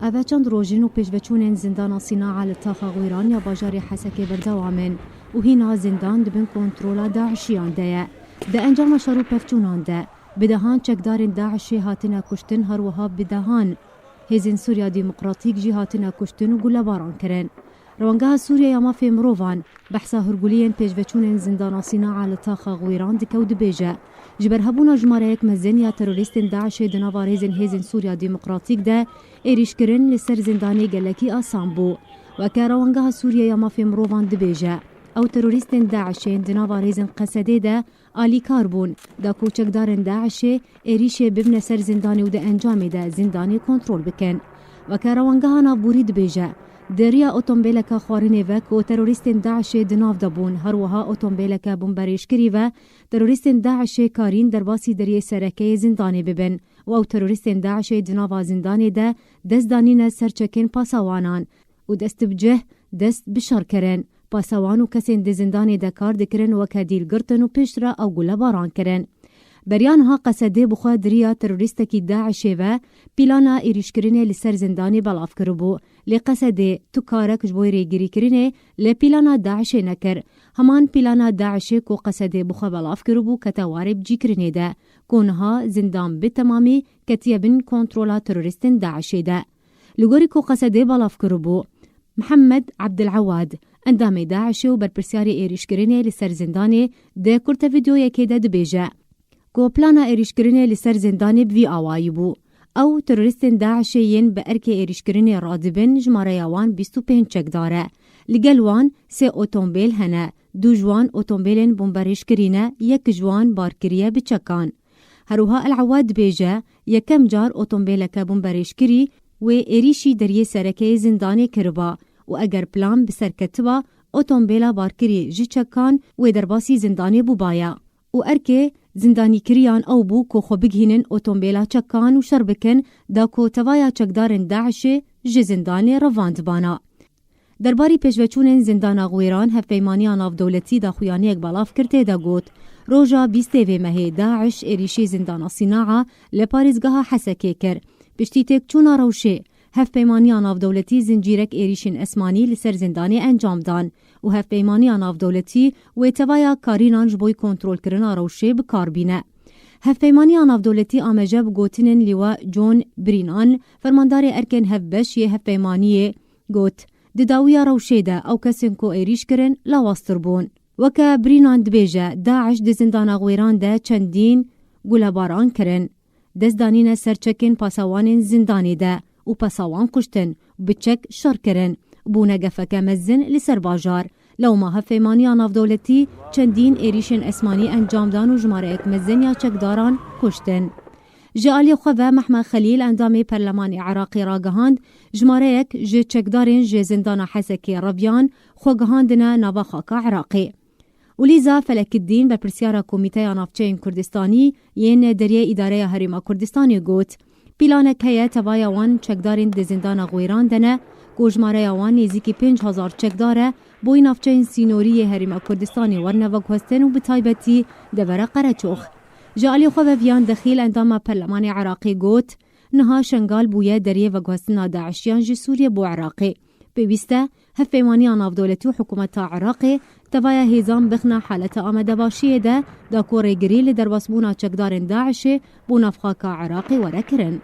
اوه چند روژین و پیشوچونین زندان صناعه لطاقه غویران یا باجار حسکه بردوامن و هینا زندان دبن کنترولا داعشیان ده انجام شروع پفچونان ده بدهان چکدارین داعشی هاتنا کشتن هر وها بدهان هزین سوریا دموکراتیک جی هاتنا کشتن و گلباران کرن روانگاه سوریا یا مافی مروفان بحثا هرگولین پیشوچونین زندان صناعه لطاقه غویران دکود بیجه جبر هبونا جماره یک مزن یا تروریستین داعش دناوار هزین سوریا دموکراتیک ده ایریش کرن لسر زندانی گلکی آسان بو و که روانگاه سوریا یا مافی مروفان دبیجه او تروریستین داعش دناوار هزین قصده ده آلی کاربون دا کوچکدارن داعش ایریش ببن سر زندانی و ده انجام ده زندانی کنترول بکن و که روانگاه نابوری دبیجه دریا اتومبیلکا خوارنه و که تروریستین داعش دناف دبون هر وها اتومبیلکا بمباریش کری و تروریستین داعش کارین در باسی دریه سرکه زندانی ببن و او تروریستین داعش دناف زندانی ده دست دانین سرچکن پاسوانان و دست بجه دست بشار کرن پاسوان و کسین ده زندانی ده کار دکرن و که دیل گرتن و پیش را او گله باران کرن بریان ها قصده بخوا دریا تروریستکی داعش و پیلانا ایریش کرنه لسر زندانی بلاف کربو لی قصده تو کارک جبوی ریگیری کرنه لی پیلانا داعش نکر همان پیلانا داعش کو قصده بخوا بلاف کربو کتوارب جی کرنه ده کونها زندان به تمامی کتیبن کنترولا تروریستن داعش ده لگوری کو قصده بلاف کربو محمد عبدالعواد اندام داعش و برپرسیاری ایریش کرنه لسر زندانی ده کرت ویدیو یکی ده دبیجه کو پلانا ایریشکرینه لسر زندانی بوی آوائی بو او تروریستین داعشیین به ارک ایریشکرینه رادبن جماره یوان 25 چک داره لگل وان 3 اتومبیل هنه 2 جوان اتومبیلین بمباریش کرینه 1 جوان بارکریه بچکان هروها العواد بیجه یکم جار اتومبیلک بمباریش کری و ایریشی دریه سرکه زندانی کربا و اگر پلان بسر کتبا اتومبیلا بارکری جی چکان و درباسی زندانی بو بایا و ارکه زندانی کریان او بو کو خو بگهینن اتومبیلا چکان و شربکن دا کو توایا چکدارن داعش جی زندانی رواند بانا. درباری پیشوچونن زندان غویران هفپیمانیان آف دولتی دا خویانی اک بالاف کرده دا گوت روژا 20 و مهی داعش ایریشی زندان صناعه لپاریزگاه حسکه کر پشتی تک چونا روشه هفپیمانیان آف دولتی زنجیرک ایریشین اسمانی لسر زندانی انجام دان و هفپیمانیان آف دولتی و توایا کارینان جبوی کنترول کرنا روشه بکار بینه. هفپیمانیان آف دولتی آمجه بگوتنن لیوا جون برینان فرماندار ارکن هفبش یه هفپیمانیه گوت دداویا روشه ده او کسین کو ایریش کرن لواستر بون. وکا برینان دبیجه داعش ده زندان غویران ده چندین گلباران کرن. دزدانین سرچکن پاسوان زندانی ده و پاسوان کشتن و بچک شر کرن بونه گفک مزن لسر باجار لو ما هفیمانیان آف دولتی چندین ایریشن اسمانی انجام دان و جماره اک مزن یا چکداران کشتن. جالی خواه محمد خلیل اندام پرلمان عراقی را گهاند جماره اک جه چکدارین جه زندان حسکی ربیان خواه گهاندنه نوا خاکا عراقی. ولیزا فلک الدین به پرسیار کمیته نافچین کردستانی یین دریه اداره هریما کردستانی گوت پیلان که تبایا وان چکدارین ده زندان غویران دنه گوجماره وان نزدیکی 5000 چکداره بوی نافچین سینوری هریما کردستانی ورنه و گوستن و بتایبتی دوره قرچوخ. جالی خواه ویان دخیل اندام پرلمان عراقی گوت نها شنگال بویه دریه و گوستن داعشیان جی سوریه بو عراقی. بویسته هفپیمانیان آف دولتی و حکومت عراقی توایا هیزان بخنا حالت آمده باشیه ده دا کوری گریل در بسبونا چکدارن داعش بو نفخاک عراقی ورکرن.